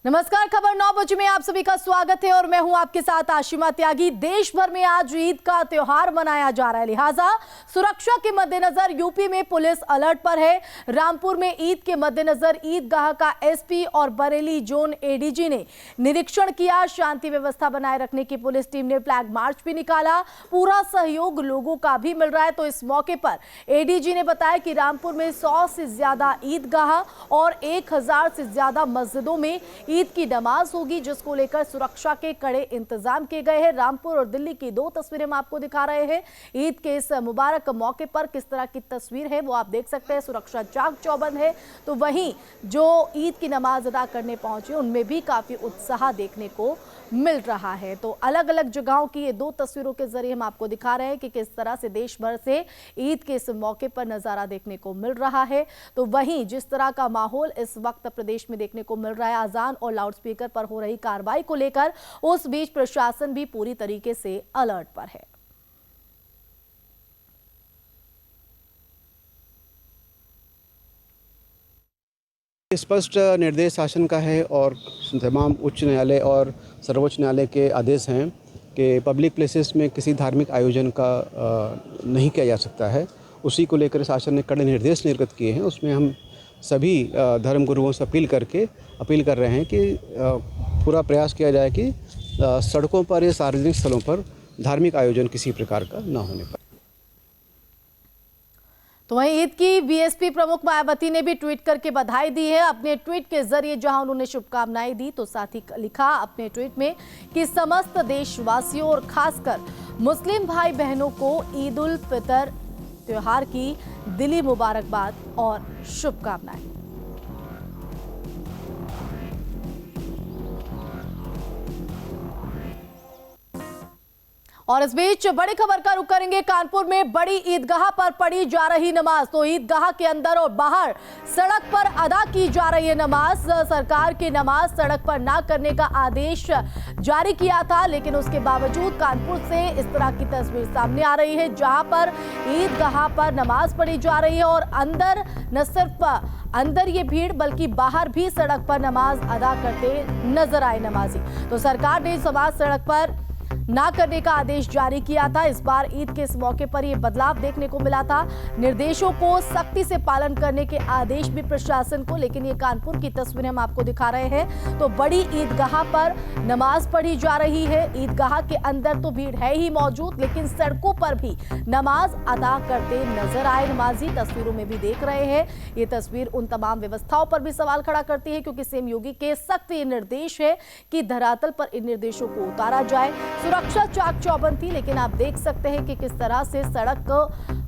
नमस्कार, खबर 9 बजे में आप सभी का स्वागत है और मैं हूं आपके साथ आशिमा त्यागी। देश भर में आज ईद का त्योहार मनाया जा रहा है, लिहाजा सुरक्षा के मद्देनजर यूपी में पुलिस अलर्ट पर है। रामपुर में ईद के मद्देनजर ईदगाह का एसपी और बरेली जोन एडीजी ने निरीक्षण किया। शांति व्यवस्था बनाए रखने की पुलिस टीम ने फ्लैग मार्च भी निकाला। पूरा सहयोग लोगों का भी मिल रहा है। तो इस मौके पर एडीजी ने बताया कि रामपुर में 100 से ज्यादा ईदगाह और 1000 से ज्यादा मस्जिदों में ईद की नमाज होगी, जिसको लेकर सुरक्षा के कड़े इंतजाम किए गए हैं। रामपुर और दिल्ली की 2 तस्वीरें हम आपको दिखा रहे हैं। ईद के इस मुबारक मौके पर किस तरह की तस्वीर है वो आप देख सकते हैं। सुरक्षा चाक चौबंद है, तो वहीं जो ईद की नमाज अदा करने पहुंचे उनमें भी काफी उत्साह देखने को मिल रहा है। तो अलग अलग जगहों की ये 2 तस्वीरों के जरिए हम आपको दिखा रहे हैं कि किस तरह से देश भर से ईद के इस मौके पर नजारा देखने को मिल रहा है। तो वहीं जिस तरह का माहौल इस वक्त प्रदेश में देखने को मिल रहा है अजान और लाउडस्पीकर पर हो रही कार्रवाई को लेकर, उस बीच प्रशासन भी पूरी तरीके से अलर्ट पर है। स्पष्ट निर्देश शासन का है और तमाम उच्च न्यायालय और सर्वोच्च न्यायालय के आदेश हैं कि पब्लिक प्लेसेस में किसी धार्मिक आयोजन का नहीं किया जा सकता है। उसी को लेकर शासन ने कड़े निर्देश निर्गत किए हैं। उसमें हम सभी धर्मगुरुओं से अपील कर रहे हैं कि पूरा प्रयास किया जाए कि सड़कों पर या सार्वजनिक स्थलों पर धार्मिक आयोजन किसी प्रकार का न होने पाए। तो वहीं ईद की बीएसपी प्रमुख मायावती ने भी ट्वीट करके बधाई दी है। अपने ट्वीट के जरिए जहां उन्होंने शुभकामनाएं दी, तो साथ ही लिखा अपने ट्वीट में कि समस्त देशवासियों और खासकर मुस्लिम भाई बहनों को ईद उल फितर त्योहार की दिली मुबारकबाद और शुभकामनाएं। और इस बीच बड़ी खबर का रुख करेंगे। कानपुर में बड़ी ईदगाह पर पढ़ी जा रही नमाज, तो ईदगाह के अंदर और बाहर सड़क पर अदा की जा रही है नमाज। सरकार की नमाज सड़क पर ना करने का आदेश जारी किया था, लेकिन उसके बावजूद कानपुर से इस तरह की तस्वीर सामने आ रही है, जहां पर ईदगाह पर नमाज पढ़ी जा रही है और अंदर न सिर्फ अंदर ये भीड़ बल्कि बाहर भी सड़क पर नमाज अदा करते नजर आए नमाजी। तो सरकार ने नमाज सड़क पर ना करने का आदेश जारी किया था। इस बार ईद के इस मौके पर यह बदलाव देखने को मिला था। निर्देशों को सख्ती से पालन करने के आदेश भी प्रशासन को, लेकिन ये कानपुर की तस्वीरें हम आपको दिखा रहे हैं। तो बड़ी ईदगाह पर नमाज पढ़ी जा रही है। ईदगाह के अंदर तो भीड़ है ही मौजूद, लेकिन सड़कों पर भी नमाज अदा करते नजर आए नमाजी। तस्वीरों में भी देख रहे हैं, ये तस्वीर उन तमाम व्यवस्थाओं पर भी सवाल खड़ा करती है, क्योंकि सीएम योगी के सख्त ये निर्देश है कि धरातल पर इन निर्देशों को उतारा जाए। सुरक्षा चाक चौबंद थी, लेकिन आप देख सकते हैं कि किस तरह से सड़क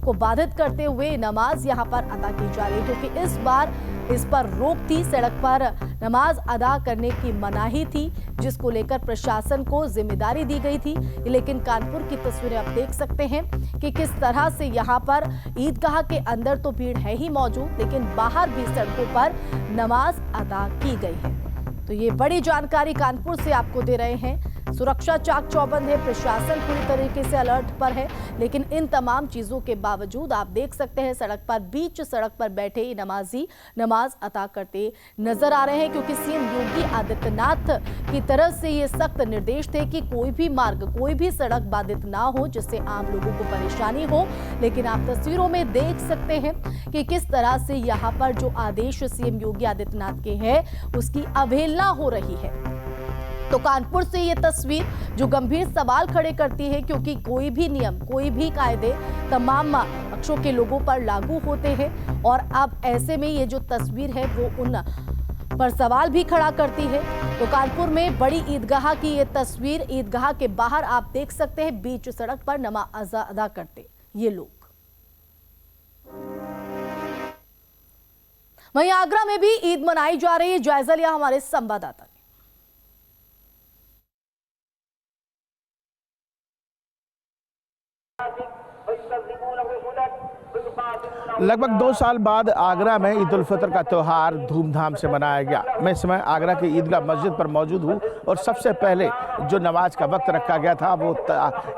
को बाधित करते हुए नमाज यहां पर अदा की जा रही है, क्योंकि इस बार इस पर रोक थी। सड़क पर नमाज अदा करने की मनाही थी, जिसको लेकर प्रशासन को जिम्मेदारी दी गई थी। लेकिन कानपुर की तस्वीरें आप देख सकते हैं कि किस तरह से यहां पर ईदगाह के अंदर तो भीड़ है ही मौजूद, लेकिन बाहर भी सड़कों पर नमाज अदा की गई है। तो ये बड़ी जानकारी कानपुर से आपको दे रहे हैं। सुरक्षा चाक चौबंद है, प्रशासन पूरी तरीके से अलर्ट पर है, लेकिन इन तमाम चीजों के बावजूद आप देख सकते हैं सड़क पर बीच सड़क पर बैठे नमाजी नमाज अदा करते नजर आ रहे हैं, क्योंकि सीएम योगी आदित्यनाथ की तरफ से ये सख्त निर्देश थे कि कोई भी मार्ग, कोई भी सड़क बाधित ना हो, जिससे आम लोगों को परेशानी हो। लेकिन आप तस्वीरों में देख सकते हैं कि किस तरह से यहाँ पर जो आदेश सीएम योगी आदित्यनाथ के हैं उसकी अवहेलना हो रही है। तो कानपुर से ये तस्वीर जो गंभीर सवाल खड़े करती है, क्योंकि कोई भी नियम, कोई भी कायदे तमाम पक्षों के लोगों पर लागू होते हैं, और अब ऐसे में ये जो तस्वीर है वो उन पर सवाल भी खड़ा करती है। तो कानपुर में बड़ी ईदगाह की ये तस्वीर, ईदगाह के बाहर आप देख सकते हैं बीच सड़क पर नमाज अदा करते ये लोग। वहीं आगरा में भी ईद मनाई जा रही है, जायजा लिया हमारे संवाददाता ने। लगभग 2 साल बाद आगरा में ईद उल फितर का त्यौहार धूमधाम से मनाया गया। मैं इस समय आगरा के ईदगाह मस्जिद पर मौजूद हूँ और सबसे पहले जो नमाज का वक्त रखा गया था वो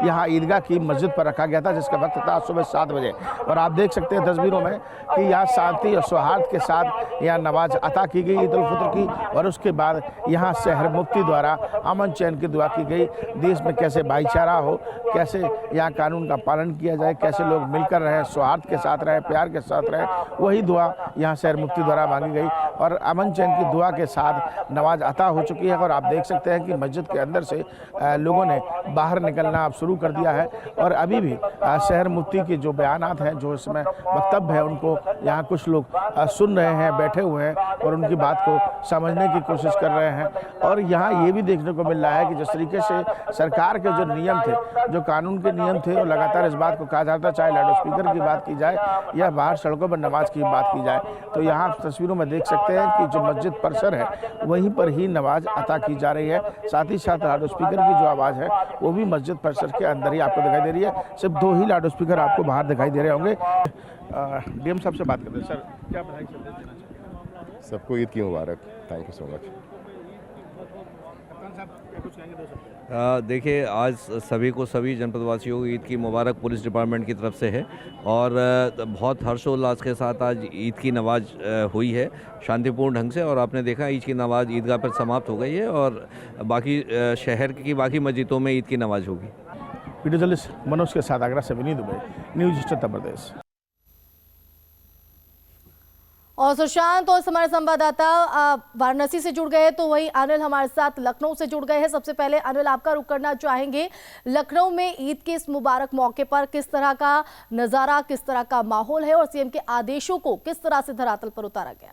यहाँ ईदगाह की मस्जिद पर रखा गया था, जिसका वक्त था सुबह 7 बजे। और आप देख सकते हैं तस्वीरों में कि यहाँ शांति और सौहार्द के साथ यहाँ नमाज अता की गई ईद उल फितर की, और उसके बाद यहाँ शहर मुफ्ती द्वारा अमन चैन की दुआ की गई। देश में कैसे भाईचारा हो, कैसे यहाँ कानून का पालन किया जाए, कैसे लोग मिलकर रहें, सौहार्द के साथ रहें, प्यार के साथ रहें, वही दुआ यहाँ शहर मुफ्ती द्वारा मांगी गई और अमन चैन की दुआ के साथ नमाज अता हो चुकी है। और आप देख सकते हैं कि मस्जिद के अंदर से लोगों ने बाहर निकलना अब शुरू कर दिया है और अभी भी शहर मुफ्ती के जो बयानात हैं, जो इसमें वक्तव्य है, उनको यहाँ कुछ लोग सुन रहे हैं, बैठे हुए हैं और उनकी बात को समझने की कोशिश कर रहे हैं। और यहाँ ये भी देखने को मिल रहा है कि जिस तरीके से सरकार के जो नियम थे, जो कानून के नियम थे, और लगातार इस बात को कहा जाता है, चाहे लाउड स्पीकर की बात की जाए या बाहर सड़कों पर नमाज की बात की जाए, तो यहाँ तस्वीरों में देख सकते हैं कि जो मस्जिद परिसर है वहीं पर ही नमाज अता की जा रही है। साथ ही साथ लाउड स्पीकर की जो आवाज़ है वो भी मस्जिद परिसर के अंदर ही आपको दिखाई दे रही है। सिर्फ 2 ही लाउड स्पीकर आपको बाहर दिखाई दे रहे होंगे। डीएम साहब से बात करते हैं। सर, क्या बधाई संदेश देना चाहिए? सबको ईद की मुबारक। Thank you so much. देखिए, आज सभी को, सभी जनपदवासियों को ईद की मुबारक पुलिस डिपार्टमेंट की तरफ से है और बहुत हर्षोल्लास के साथ आज ईद की नमाज हुई है शांतिपूर्ण ढंग से। और आपने देखा ईद की नमाज ईदगाह पर समाप्त हो गई है और बाकी शहर की बाकी मस्जिदों में ईद की नमाज होगी। वीडियो जर्नलिस्ट मनोज के साथ आगरा से विनीत दुबे, न्यूज़ उत्तर प्रदेश। और सुशांत और हमारे संवाददाता वाराणसी से जुड़ गए, तो वही अनिल हमारे साथ लखनऊ से जुड़ गए हैं। सबसे पहले अनिल, आपका रुख करना चाहेंगे, लखनऊ में ईद के इस मुबारक मौके पर किस तरह का नज़ारा, किस तरह का माहौल है और सीएम के आदेशों को किस तरह से धरातल पर उतारा गया?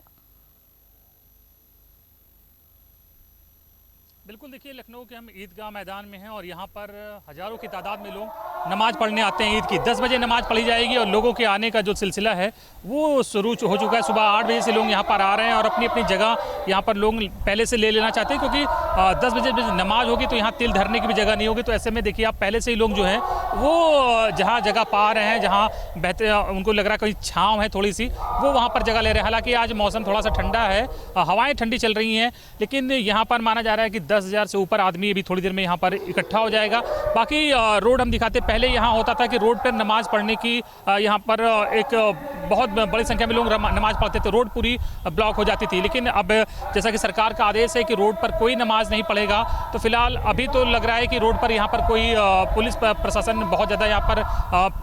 बिल्कुल, देखिए लखनऊ के हम ईदगाह मैदान में हैं और यहाँ पर हज़ारों की तादाद में लोग नमाज पढ़ने आते हैं। ईद की 10 बजे नमाज पढ़ी जाएगी और लोगों के आने का जो सिलसिला है वो शुरू हो चुका है। सुबह 8 बजे से लोग यहाँ पर आ रहे हैं और अपनी अपनी जगह यहाँ पर लोग पहले से ले लेना चाहते हैं, क्योंकि 10 बजे नमाज होगी तो यहाँ तिल धरने की भी जगह नहीं होगी। तो ऐसे में देखिए आप पहले से ही लोग जो हैं वो जहाँ जगह पा रहे हैं, जहाँ बेहतर उनको लग रहा है कहीं छाँव है थोड़ी सी, वो वहाँ पर जगह ले रहे हैं। हालाँकि आज मौसम थोड़ा सा ठंडा है, हवाएँ ठंडी चल रही हैं, लेकिन यहाँ पर माना जा रहा है कि 10,000 से ऊपर आदमी अभी थोड़ी देर में यहाँ पर इकट्ठा हो जाएगा। बाकी रोड हम दिखाते, पहले यहाँ होता था कि रोड पर नमाज पढ़ने की यहाँ पर एक बहुत बड़ी संख्या में लोग नमाज पढ़ते थे, रोड पूरी ब्लॉक हो जाती थी। लेकिन अब जैसा कि सरकार का आदेश है कि रोड पर कोई नमाज नहीं पढ़ेगा, तो फिलहाल अभी तो लग रहा है कि रोड पर यहाँ पर कोई पुलिस प्रशासन बहुत ज़्यादा यहाँ पर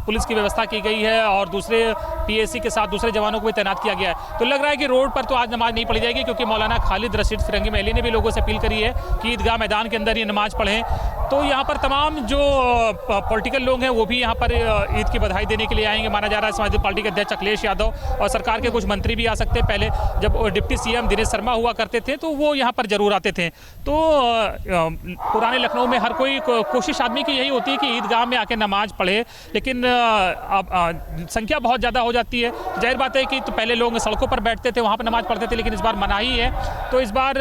पुलिस की व्यवस्था की गई है और दूसरे पीएसी के साथ दूसरे जवानों को भी तैनात किया गया है। तो लग रहा है कि रोड पर तो आज नमाज नहीं पढ़ी जाएगी, क्योंकि मौलाना खालिद रशीद फिरंगी महली ने भी लोगों से अपील करी है कि ईदगाह मैदान के अंदर ये नमाज पढ़ें। तो यहाँ पर तमाम जो पॉलिटिकल लोग हैं वो भी यहाँ पर ईद की बधाई देने के लिए आएंगे। माना जा रहा है समाजवादी पार्टी के अध्यक्ष अखिलेश यादव और सरकार के कुछ मंत्री भी आ सकते हैं। पहले जब डिप्टी सीएम दिनेश शर्मा हुआ करते थे तो वो यहाँ पर जरूर आते थे। तो पुराने लखनऊ में हर कोई कोशिश आदमी की यही होती है कि ईदगाह में आके नमाज पढ़े, लेकिन संख्या बहुत ज़्यादा हो जाती है। जाहिर बात है कि तो पहले लोग सड़कों पर बैठते थे, वहाँ पर नमाज पढ़ते थे, लेकिन इस बार मनाही है तो इस बार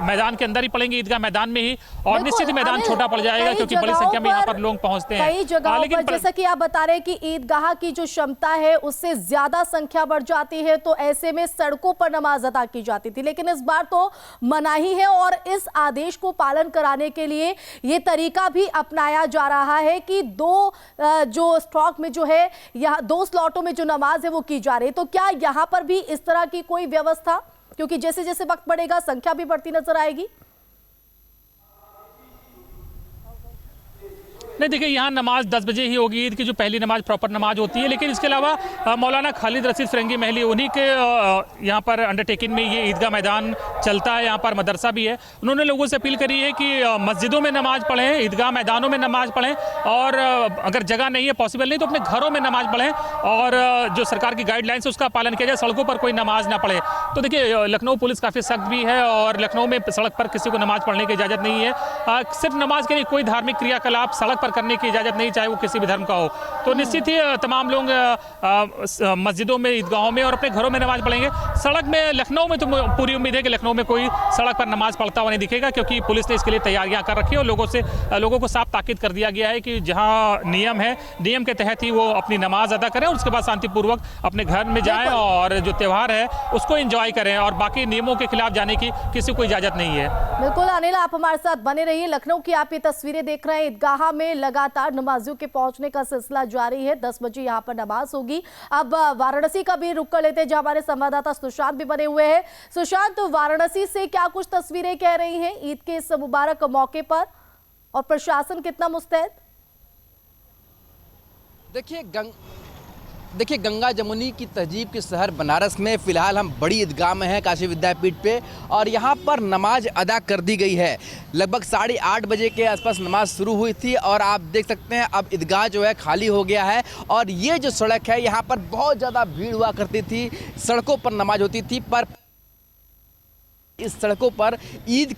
मैदान के अंदर ही पढ़ेंगे, ईदगाह मैदान में ही। और निश्चित ही मैदान छोटा पड़ जाएगा क्योंकि बड़ी संख्या में यहाँ पर लोग पहुँचते हैं। कई जगहों पर जैसा कि आप बता रहे हैं कि ईदगाह की जो क्षमता है उससे ज्यादा संख्या बढ़ जाती है, तो ऐसे में सड़कों पर नमाज अदा की जाती थी, लेकिन इस बार तो मनाही है। और इस आदेश को पालन कराने के लिए ये तरीका भी अपनाया जा रहा है कि 2 जो स्टॉक में जो है, यहाँ 2 स्लॉटों में जो नमाज है वो की जा रही है। तो क्या यहाँ पर भी इस तरह की कोई व्यवस्था, क्योंकि जैसे जैसे वक्त बढ़ेगा संख्या भी बढ़ती नजर आएगी? नहीं, देखिए यहाँ नमाज 10 बजे ही होगी, ईद की जो पहली नमाज प्रॉपर नमाज होती है। लेकिन इसके अलावा मौलाना खालिद रशीद फिरंगी महली उन्हीं के यहाँ पर अंडरटेकिंग में ये ईदगाह मैदान चलता है, यहाँ पर मदरसा भी है। उन्होंने लोगों से अपील करी है कि मस्जिदों में नमाज पढ़ें, ईदगाह मैदानों में नमाज पढ़ें, और अगर जगह नहीं है, पॉसिबल नहीं, तो अपने घरों में नमाज पढ़ें और जो सरकार की गाइडलाइंस है उसका पालन किया जाए, सड़कों पर कोई नमाज ना पढ़े। तो देखिए लखनऊ पुलिस काफ़ी सख्त भी है और लखनऊ में सड़क पर किसी को नमाज पढ़ने की इजाज़त नहीं है। सिर्फ नमाज के लिए कोई धार्मिक क्रियाकलाप सड़क पर करने की इजाज़त नहीं, चाहे वो किसी भी धर्म का हो। तो निश्चित ही तमाम लोग मस्जिदों में, ईदगाहों में और अपने घरों में नमाज पढ़ेंगे। सड़क में लखनऊ में तो पूरी उम्मीद है कि लखनऊ में कोई सड़क पर नमाज पढ़ता हुआ नहीं दिखेगा, क्योंकि पुलिस ने इसके लिए तैयारियां कर रखी है और लोगों को साफ ताकीद कर दिया गया है कि जहां नियम है, नियम के तहत ही वो अपनी नमाज अदा करें और उसके बाद शांतिपूर्वक अपने घर में जाएं और जो त्यौहार है उसको एंजॉय करें, और बाकी नियमों के खिलाफ जाने की किसी को इजाजत नहीं है। बिल्कुल अनिल, आप हमारे साथ बने रहिए। लखनऊ की आप ये तस्वीरें देख रहे हैं। ईदगाह में लगातार नमाजियों के पहुंचने का सिलसिला जारी है। 10 बजे यहाँ पर नमाज होगी। अब वाराणसी का भी रुख कर लेते हैं, जहां हमारे संवाददाता सुशांत भी बने हुए हैं। सुशांत, वाराणसी से क्या कुछ तस्वीरें कह रही हैं ईद के इस मुबारक मौके पर, और प्रशासन कितना मुस्तैद? देखिए गंगा जमुनी की तहजीब के शहर बनारस में फ़िलहाल हम बड़ी ईदगाह में हैं, काशी विद्यापीठ पे, और यहाँ पर नमाज अदा कर दी गई है। लगभग 8:30 बजे के आसपास नमाज शुरू हुई थी और आप देख सकते हैं अब ईदगाह जो है खाली हो गया है। और ये जो सड़क है, यहाँ पर बहुत ज़्यादा भीड़ हुआ करती थी, सड़कों पर नमाज होती थी, पर इस सड़कों पर ईद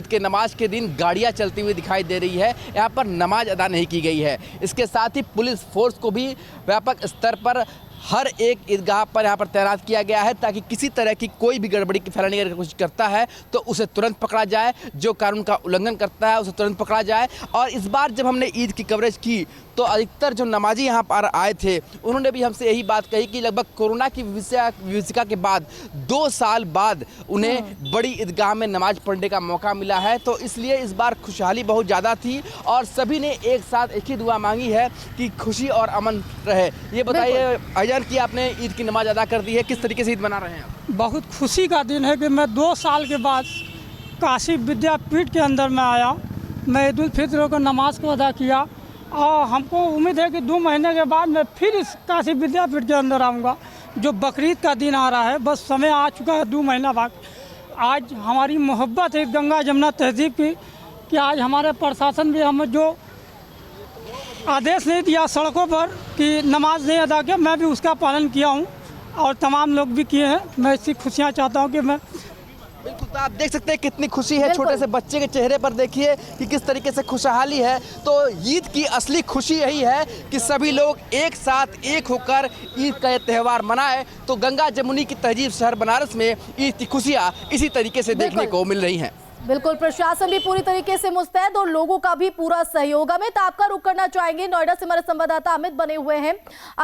के नमाज के दिन गाड़ियां चलती हुई दिखाई दे रही है। यहाँ पर नमाज अदा नहीं की गई है। इसके साथ ही पुलिस फोर्स को भी व्यापक स्तर पर हर एक ईदगाह पर यहाँ पर तैनात किया गया है, ताकि किसी तरह की कोई भी गड़बड़ी की फैलाने की कोशिश करता है तो उसे तुरंत पकड़ा जाए, जो कानून का उल्लंघन करता है उसे तुरंत पकड़ा जाए। और इस बार जब हमने ईद की कवरेज की तो अधिकतर जो नमाजी यहाँ पर आए थे उन्होंने भी हमसे यही बात कही कि लगभग कोरोना की विभीषिका के बाद 2 साल बाद उन्हें बड़ी ईदगाह में नमाज पढ़ने का मौका मिला है। तो इसलिए इस बार खुशहाली बहुत ज़्यादा थी और सभी ने एक साथ एक ही दुआ मांगी है कि खुशी और अमन रहे। ये बताइए अजर कि आपने ईद की नमाज अदा कर दी है, किस तरीके से ईद मना रहे हैं? बहुत खुशी का दिन है कि मैं 2 साल के बाद काशी विद्यापीठ के अंदर में आया। मैं ईद उल फित्र को नमाज को अदा किया और हमको उम्मीद है कि 2 महीने के बाद मैं फिर इस काशी विद्यापीठ के अंदर आऊँगा। जो बकरीद का दिन आ रहा है, बस समय आ चुका है 2 महीना बाद। आज हमारी मोहब्बत है गंगा जमुना तहजीब की कि आज हमारे प्रशासन भी हमें जो आदेश नहीं दिया सड़कों पर कि नमाज नहीं अदा किया, मैं भी उसका पालन किया हूँ और तमाम लोग भी किए हैं। मैं इसकी खुशियाँ चाहता हूँ कि मैं बिल्कुल, तो आप देख सकते हैं कितनी खुशी है छोटे से बच्चे के चेहरे पर। देखिए कि किस तरीके से खुशहाली है। तो ईद की असली खुशी यही है कि सभी लोग एक साथ एक होकर ईद का ये त्यौहार मनाए। तो गंगा जमुनी की तहजीब शहर बनारस में ईद की खुशियाँ इसी तरीके से देखने को मिल रही हैं। बिल्कुल, प्रशासन भी पूरी तरीके से मुस्तैद और लोगों का भी पूरा सहयोग। अमित, आपका रुख करना चाहेंगे। नोएडा से हमारे संवाददाता अमित बने हुए हैं।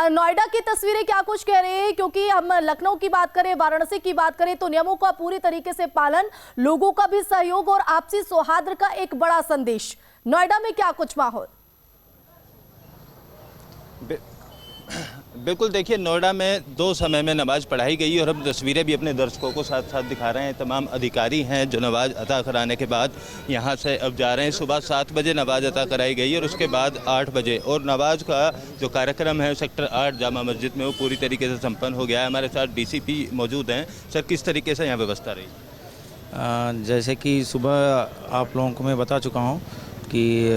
नोएडा की तस्वीरें क्या कुछ कह रहे हैं, क्योंकि हम लखनऊ की बात करें, वाराणसी की बात करें तो नियमों का पूरी तरीके से पालन, लोगों का भी सहयोग और आपसी सौहार्द का एक बड़ा संदेश। नोएडा में क्या कुछ माहौल? बिल्कुल, देखिए नोएडा में 2 समय में नमाज पढ़ाई गई और हम तस्वीरें भी अपने दर्शकों को साथ साथ दिखा रहे हैं। तमाम अधिकारी हैं जो नमाज अदा कराने के बाद यहाँ से अब जा रहे हैं। सुबह 7 बजे नमाज अदा कराई गई और उसके बाद 8 बजे, और नमाज का जो कार्यक्रम है सेक्टर 8 जामा मस्जिद में वो पूरी तरीके से संपन्न हो गया है। हमारे साथ डीसीपी मौजूद हैं। सर, किस तरीके से यहाँ व्यवस्था रही? जैसे कि सुबह आप लोगों को मैं बता चुका हूँ कि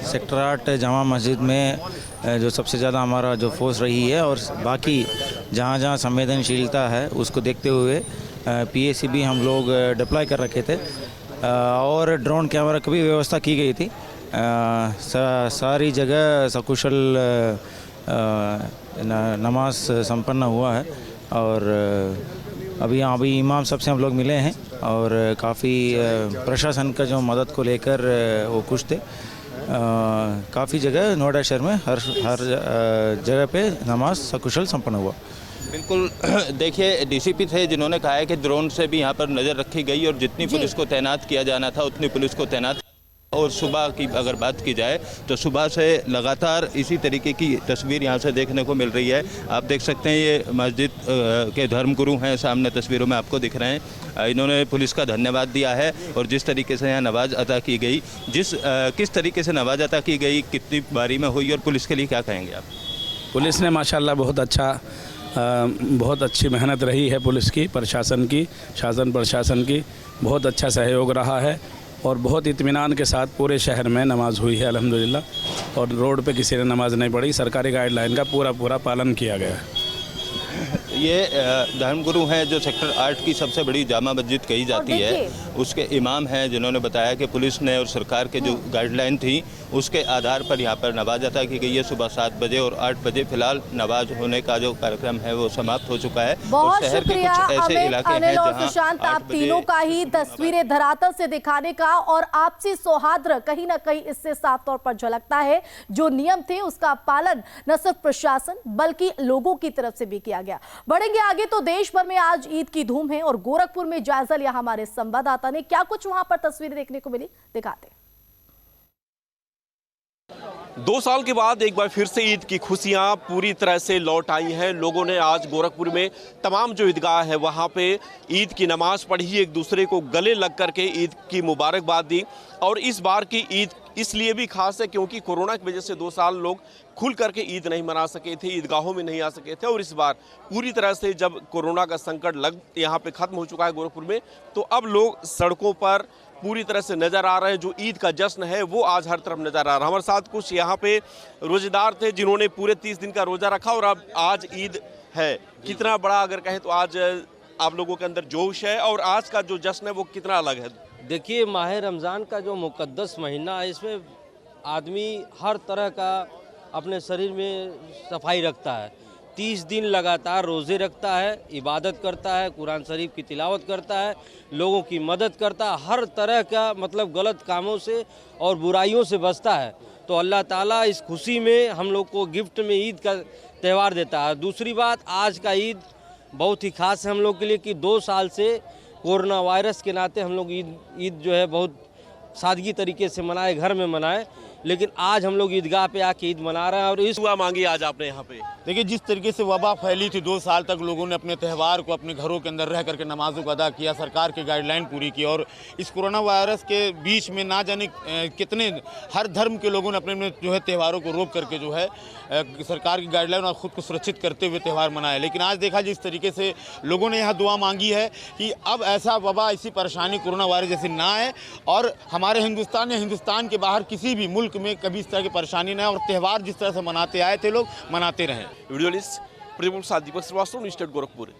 सेक्टर 8 जामा मस्जिद में जो सबसे ज़्यादा हमारा जो फोर्स रही है, और बाकी जहाँ जहाँ संवेदनशीलता है उसको देखते हुए पीएसी भी हम लोग डिप्लॉय कर रखे थे और ड्रोन कैमरा की भी व्यवस्था की गई थी। सारी जगह सकुशल नमाज संपन्न हुआ है और अभी इमाम साहब से हम लोग मिले हैं और काफ़ी प्रशासन का जो मदद को लेकर वो खुश थे। काफ़ी जगह नोएडा शहर में हर जगह पे नमाज सकुशल संपन्न हुआ। बिल्कुल, देखिए डीसीपी थे जिन्होंने कहा है कि ड्रोन से भी यहाँ पर नज़र रखी गई और जितनी पुलिस को तैनात किया जाना था उतनी पुलिस को तैनात। और सुबह की अगर बात की जाए तो सुबह से लगातार इसी तरीके की तस्वीर यहाँ से देखने को मिल रही है। आप देख सकते हैं ये मस्जिद के धर्मगुरु हैं, सामने तस्वीरों में आपको दिख रहे हैं। इन्होंने पुलिस का धन्यवाद दिया है और जिस तरीके से यहाँ नमाज अदा की गई, किस तरीके से नमाज अदा की गई, कितनी बारी में हुई और पुलिस के लिए क्या कहेंगे आप? पुलिस ने माशाल्लाह बहुत अच्छी मेहनत रही है पुलिस की, प्रशासन की, शासन प्रशासन की बहुत अच्छा सहयोग रहा है और बहुत इत्मीनान के साथ पूरे शहर में नमाज हुई है अल्हम्दुलिल्लाह। और रोड पे किसी ने नमाज नहीं पढ़ी, सरकारी गाइडलाइन का पूरा पालन किया गया है। ये धर्मगुरु हैं जो सेक्टर 8 की सबसे बड़ी जामा मस्जिद कही जाती है, उसके इमाम हैं जिन्होंने बताया कि पुलिस ने और सरकार के जो गाइडलाइन थी उसके आधार पर यहाँ पर नमाज अदा की गई है सुबह 7 बजे और 8 बजे फिलहाल नमाज होने का जो कार्यक्रम है वो समाप्त हो चुका है। बहुत और शहर के शुक्रिया कुछ ऐसे अमित, इलाके हैं अनिल और जहाँ सुशांत, 8 आप बजे तीनों का ही तस्वीरें धरातल से दिखाने का और आपसी सौहार्द कहीं ना कहीं इससे साफ तौर पर झलकता है। जो नियम थे उसका पालन न सिर्फ प्रशासन बल्कि लोगों की तरफ से भी किया गया। बढ़ेंगे आगे तो देश भर में आज ईद की धूम है और गोरखपुर में जायजा लिया हमारे संवाददाता ने। क्या कुछ वहां पर तस्वीरें देखने को मिली, दिखाते। 2 साल के बाद एक बार फिर से ईद की खुशियां पूरी तरह से लौट आई हैं। लोगों ने आज गोरखपुर में तमाम जो ईदगाह है वहां पे ईद की नमाज पढ़ी, एक दूसरे को गले लग करके ईद की मुबारकबाद दी। और इस बार की ईद इसलिए भी खास है क्योंकि कोरोना की वजह से 2 साल लोग खुल करके ईद नहीं मना सके थे, ईदगाहों में नहीं आ सके थे। और इस बार पूरी तरह से जब कोरोना का संकट यहाँ पे ख़त्म हो चुका है गोरखपुर में, तो अब लोग सड़कों पर पूरी तरह से नज़र आ रहे हैं। जो ईद का जश्न है वो आज हर तरफ नज़र आ रहा है। हमारे साथ कुछ यहाँ पे रोजेदार थे जिन्होंने पूरे 30 दिन का रोज़ा रखा और अब आज ईद है। कितना बड़ा अगर कहें तो आज आप लोगों के अंदर जोश है और आज का जो जश्न है वो कितना अलग है? देखिए, माह रमज़ान का जो मुक़द्दस महीना है इसमें आदमी हर तरह का अपने शरीर में सफाई रखता है। 30 दिन लगातार रोज़े रखता है, इबादत करता है, कुरान शरीफ की तिलावत करता है, लोगों की मदद करता है, हर तरह का मतलब गलत कामों से और बुराइयों से बचता है। तो अल्लाह ताला इस खुशी में हम लोग को गिफ्ट में ईद का त्यौहार देता है। दूसरी बात, आज का ईद बहुत ही खास है हम लोग के लिए कि 2 साल से कोरोना वायरस के नाते हम लोग ईद जो है बहुत सादगी तरीके से मनाए, घर में मनाए, लेकिन आज हम लोग ईदगाह पे आके ईद मना रहे हैं। और इस दुआ मांगी आज आपने यहाँ पे? देखिए, जिस तरीके से वबा फैली थी 2 साल तक लोगों ने अपने त्यौहार को अपने घरों के अंदर रह करके नमाजों को अदा किया, सरकार की गाइडलाइन पूरी की और इस कोरोना वायरस के बीच में ना जाने कितने हर धर्म के लोगों ने अपने अपने जो है त्यौहारों को रोक करके जो है सरकार की गाइडलाइन और ख़ुद को सुरक्षित करते हुए त्यौहार मनाए। लेकिन आज देखा जिस तरीके से लोगों ने यहाँ दुआ मांगी है कि अब ऐसा वबा, ऐसी परेशानी कोरोना वायरस जैसी ना आए और हमारे हिंदुस्तान या हिंदुस्तान के बाहर किसी भी मुल्क में कभी इस तरह की परेशानी ना आए और त्यौहार जिस तरह से मनाते आए थे लोग मनाते रहें। वीडियो लिस्ट दीपक श्रीवास्तव, न्यूज़ स्टेट गोरखपुर।